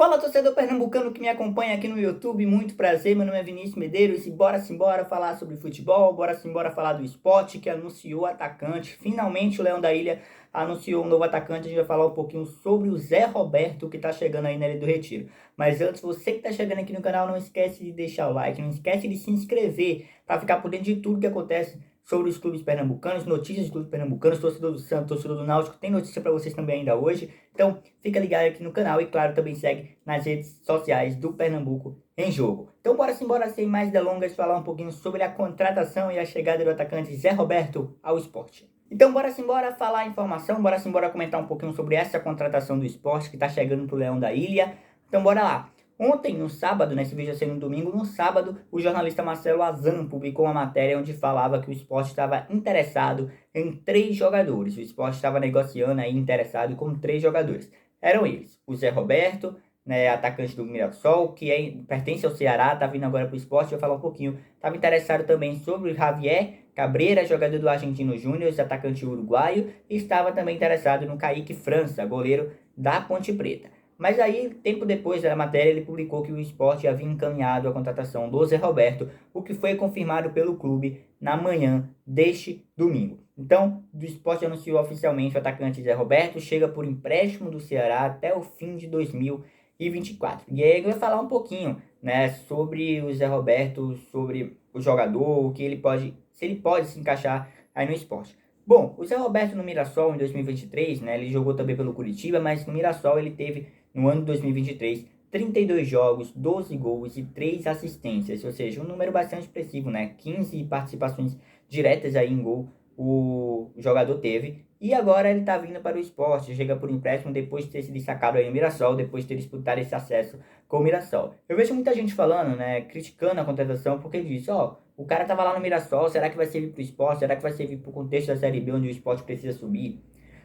Fala, torcedor pernambucano que me acompanha aqui no YouTube, muito prazer, meu nome é Vinícius Medeiros e bora simbora falar sobre futebol, bora simbora falar do esporte que anunciou atacante, finalmente o Leão da Ilha anunciou um novo atacante, a gente vai falar um pouquinho sobre o Zé Roberto que tá chegando aí na Ilha do Retiro. Mas antes, você que tá chegando aqui no canal, não esquece de deixar o like, não esquece de se inscrever para ficar por dentro de tudo que acontece sobre os clubes pernambucanos, notícias dos clubes pernambucanos, torcedor do Santos, torcedor do Náutico, tem notícia para vocês também ainda hoje. Então, fica ligado aqui no canal e, claro, também segue nas redes sociais do Pernambuco em Jogo. Então, bora simbora, sem mais delongas, falar um pouquinho sobre a contratação e a chegada do atacante Zé Roberto ao esporte. Então, bora simbora falar a informação, bora simbora comentar um pouquinho sobre essa contratação do esporte que está chegando para o Leão da Ilha. Então, bora lá. Ontem, no sábado, nesse vídeo sendo no domingo, no sábado, o jornalista Marcelo Azam publicou uma matéria onde falava que o esporte estava interessado em 3 jogadores. O esporte estava negociando aí, interessado com 3 jogadores. Eram eles, o Zé Roberto, né, atacante do Mirassol, que pertence ao Ceará, tá vindo agora para o esporte, vai falar um pouquinho. Estava interessado também sobre o Javier Cabreira, jogador do Argentino Júnior, atacante uruguaio, e estava também interessado no Kaique França, goleiro da Ponte Preta. Mas aí, tempo depois da matéria, ele publicou que o esporte havia encaminhado a contratação do Zé Roberto, o que foi confirmado pelo clube na manhã deste domingo. Então, o esporte anunciou oficialmente o atacante Zé Roberto, chega por empréstimo do Ceará até o fim de 2024. E aí ele vai falar um pouquinho, né, sobre o Zé Roberto, sobre o jogador, o que ele pode, se ele pode se encaixar aí no esporte. Bom, o Zé Roberto no Mirassol em 2023, né, ele jogou também pelo Curitiba, mas no Mirassol ele teve no ano de 2023, 32 jogos, 12 gols e 3 assistências, ou seja, um número bastante expressivo, né? 15 participações diretas aí em gol o jogador teve. E agora ele tá vindo para o esporte, chega por empréstimo depois de ter se destacado aí no Mirassol, depois de ter disputado esse acesso com o Mirassol. Eu vejo muita gente falando, né, criticando a contratação, porque diz, ó, o cara tava lá no Mirassol, será que vai servir pro esporte? Será que vai servir pro contexto da Série B, onde o esporte precisa subir?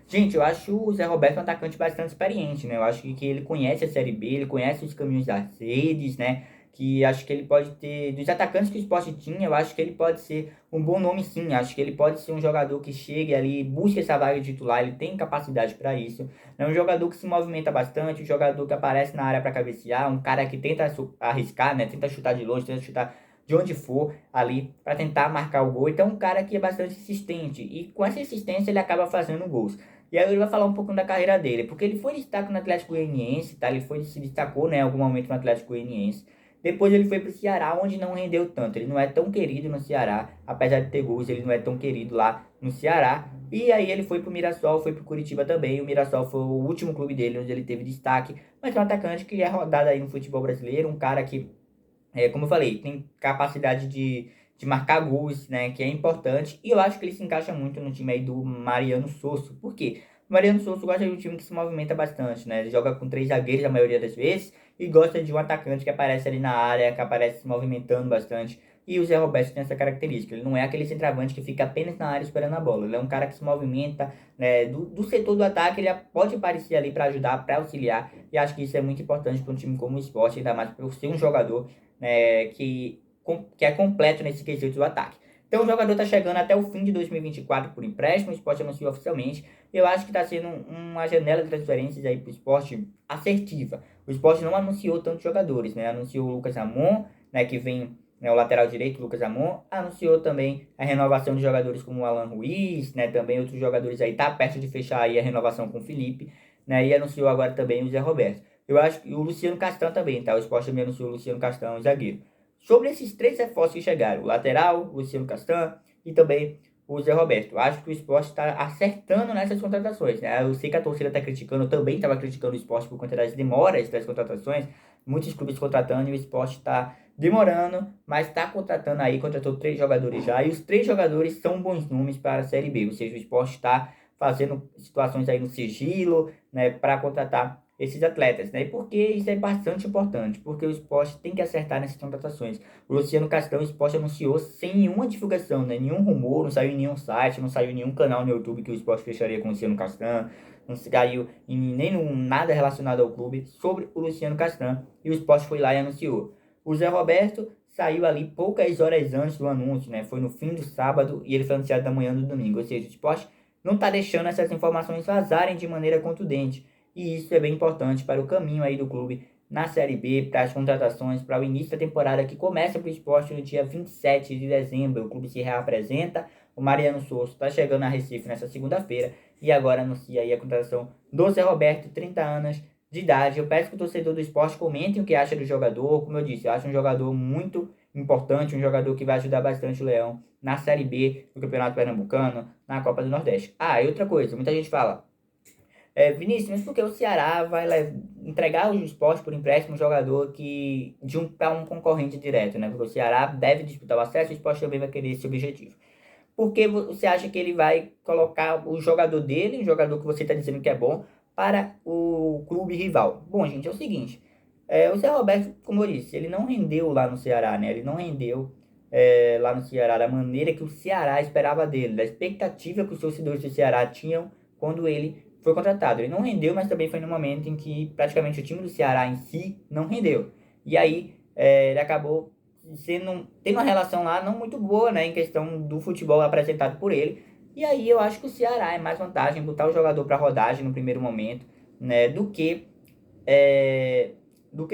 Gente, eu acho o Zé Roberto um atacante bastante experiente, né? Eu acho que ele conhece a Série B, ele conhece os caminhos das redes, né? Que acho que ele pode ter, dos atacantes que o Sport tinha, eu acho que ele pode ser um bom nome sim. Acho que ele pode ser um jogador que chegue ali, busque essa vaga de titular, ele tem capacidade para isso. É um jogador que se movimenta bastante, um jogador que aparece na área para cabecear, um cara que tenta arriscar, né? Tenta chutar de longe, tenta chutar de onde for ali para tentar marcar o gol. Então, um cara que é bastante insistente e com essa insistência ele acaba fazendo gols. E aí ele vai falar um pouco da carreira dele, porque ele foi destaque no Atlético Goianiense, tá? Ele se destacou, né, em algum momento no Atlético Goianiense. Depois ele foi pro Ceará, onde não rendeu tanto. Ele não é tão querido no Ceará, apesar de ter gols, ele não é tão querido lá no Ceará. E aí ele foi pro Mirassol, foi pro Curitiba também. O Mirassol foi o último clube dele onde ele teve destaque, mas é um atacante que é rodado aí no futebol brasileiro, um cara que, como eu falei, tem capacidade de marcar gols, né, que é importante. E eu acho que ele se encaixa muito no time aí do Mariano Sosso. Por quê? O Mariano Sosso gosta de um time que se movimenta bastante, né? Ele joga com 3 zagueiros a maioria das vezes e gosta de um atacante que aparece ali na área, que aparece se movimentando bastante. E o Zé Roberto tem essa característica. Ele não é aquele centroavante que fica apenas na área esperando a bola. Ele é um cara que se movimenta, né, do setor do ataque, ele pode aparecer ali para ajudar, para auxiliar. E acho que isso é muito importante para um time como o Sport, ainda mais por ser um jogador, né, que é completo nesse quesito do ataque. Então o jogador está chegando até o fim de 2024 por empréstimo, o Sport anunciou oficialmente. Eu acho que está sendo uma janela de transferências aí para o Sport assertiva. O Sport não anunciou tantos jogadores, né? Anunciou o Lucas Ramon, né, que vem, né, o lateral direito, Lucas Ramon. Anunciou também a renovação de jogadores como o Alan Ruiz, né? Também outros jogadores aí, tá perto de fechar aí a renovação com o Felipe, né? E anunciou agora também o Zé Roberto. Eu acho que o Luciano Castan também, tá? O Sport também anunciou o Luciano Castan, o zagueiro. Sobre esses 3 reforços que chegaram, o lateral, o Luciano Castan e também o Zé Roberto. Acho que o esporte está acertando nessas contratações, né? Eu sei que a torcida está criticando, eu também estava criticando o esporte por conta das demoras das contratações. Muitos clubes contratando e o esporte está demorando, mas está contratando aí, contratou 3 jogadores já. E os 3 jogadores são bons nomes para a Série B, ou seja, o esporte está fazendo situações aí no sigilo, né, para contratar esses atletas, né? E por que isso é bastante importante? Porque o esporte tem que acertar nessas contratações. O Luciano Castan, o esporte anunciou sem nenhuma divulgação, né? Nenhum rumor, não saiu em nenhum site, não saiu em nenhum canal no YouTube que o esporte fecharia com o Luciano Castan, não saiu em nada relacionado ao clube sobre o Luciano Castan, e o esporte foi lá e anunciou. O Zé Roberto saiu ali poucas horas antes do anúncio, né? Foi no fim do sábado e ele foi anunciado da manhã do domingo, ou seja, o esporte não está deixando essas informações vazarem de maneira contundente. E isso é bem importante para o caminho aí do clube na Série B para as contratações para o início da temporada que começa para o Sport no dia 27 de dezembro. O clube se reapresenta, o Mariano Souza está chegando a Recife nessa segunda-feira e agora anuncia aí a contratação do Zé Roberto, 30 anos de idade. Eu peço que o torcedor do Sport comente o que acha do jogador. Como eu disse, eu acho um jogador muito importante, um jogador que vai ajudar bastante o Leão na Série B do Campeonato Pernambucano, na Copa do Nordeste. E outra coisa, muita gente fala, Vinícius, mas por que o Ceará vai entregar o Sport por empréstimo um jogador para um concorrente direto, né? Porque o Ceará deve disputar o acesso e o Sport também vai querer esse objetivo. Por que você acha que ele vai colocar o jogador dele, o jogador que você está dizendo que é bom, para o clube rival? Bom, gente, é o seguinte, o Zé Roberto, como eu disse, ele não rendeu lá no Ceará, né? Ele não rendeu lá no Ceará da maneira que o Ceará esperava dele, da expectativa que os torcedores do Ceará tinham quando ele foi contratado. Ele não rendeu, mas também foi no momento em que praticamente o time do Ceará em si não rendeu. E aí ele acabou tendo uma relação lá não muito boa, né, em questão do futebol apresentado por ele. E aí eu acho que o Ceará é mais vantagem botar o jogador para rodagem no primeiro momento, né, do que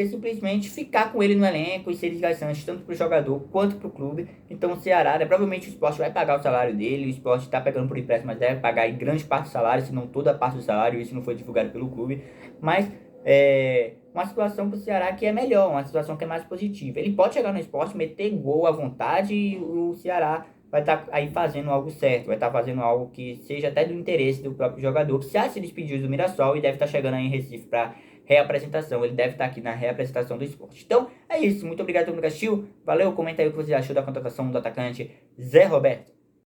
simplesmente ficar com ele no elenco e ser desgastante tanto para o jogador quanto para o clube. Então o Ceará, né, provavelmente o Sport vai pagar o salário dele, o Sport está pegando por empréstimo, mas deve pagar em grande parte do salário, se não toda a parte do salário, isso não foi divulgado pelo clube. Mas uma situação para o Ceará que é melhor, uma situação que é mais positiva. Ele pode chegar no Sport, meter gol à vontade e o Ceará vai estar aí fazendo algo certo, vai estar fazendo algo que seja até do interesse do próprio jogador, que já se despediu do Mirassol e deve estar chegando aí em Recife para reapresentação. Ele deve estar aqui na reapresentação do Sport. Então, é isso. Muito obrigado pelo assistiu. Valeu, comenta aí o que você achou da contratação do atacante Zé Roberto.